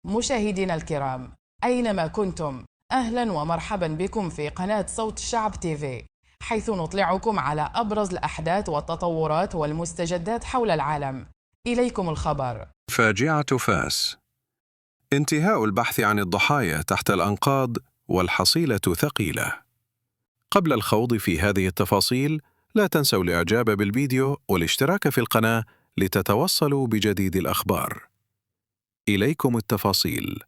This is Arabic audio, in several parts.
مشاهدينا الكرام، أينما كنتم، أهلا ومرحبا بكم في قناة صوت الشعب تيفي، حيث نطلعكم على أبرز الأحداث والتطورات والمستجدات حول العالم. إليكم الخبر. فاجعة فاس. انتهاء البحث عن الضحايا تحت الأنقاض والحصيلة ثقيلة. قبل الخوض في هذه التفاصيل، لا تنسوا الإعجاب بالفيديو والاشتراك في القناة لتتوصلوا بجديد الأخبار. إليكم التفاصيل.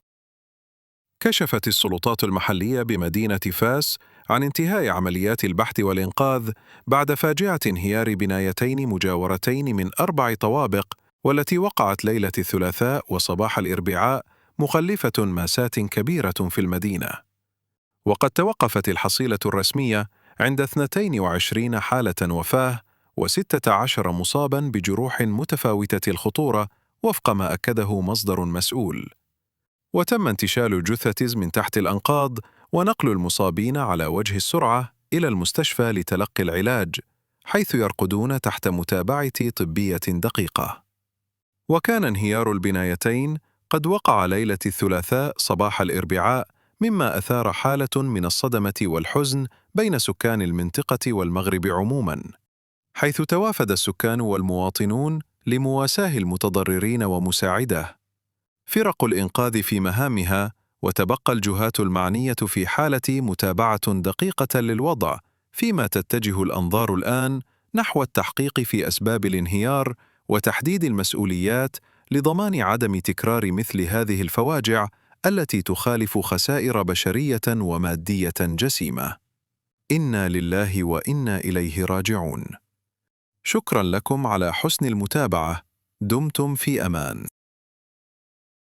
كشفت السلطات المحلية بمدينة فاس عن انتهاء عمليات البحث والإنقاذ بعد فاجعة انهيار بنايتين مجاورتين من 4 طوابق، والتي وقعت ليلة الثلاثاء وصباح الأربعاء، مخلفة ماسات كبيرة في المدينة. وقد توقفت الحصيلة الرسمية عند 22 حالة وفاة و16 مصاباً بجروح متفاوتة الخطورة، وفق ما أكده مصدر مسؤول. وتم انتشال الجثث من تحت الأنقاض ونقل المصابين على وجه السرعة إلى المستشفى لتلقي العلاج، حيث يرقدون تحت متابعة طبية دقيقة. وكان انهيار البنايتين قد وقع ليلة الثلاثاء صباح الأربعاء، مما أثار حالة من الصدمة والحزن بين سكان المنطقة والمغرب عموماً، حيث توافد السكان والمواطنون لمواساة المتضررين ومساعدة فرق الإنقاذ في مهامها، وتبقى الجهات المعنية في حالة متابعة دقيقة للوضع، فيما تتجه الأنظار الآن نحو التحقيق في أسباب الانهيار وتحديد المسؤوليات لضمان عدم تكرار مثل هذه الفواجع التي تخالف خسائر بشرية ومادية جسيمة. إنا لله وإنا إليه راجعون. شكرا لكم على حسن المتابعة. دمتم في أمان.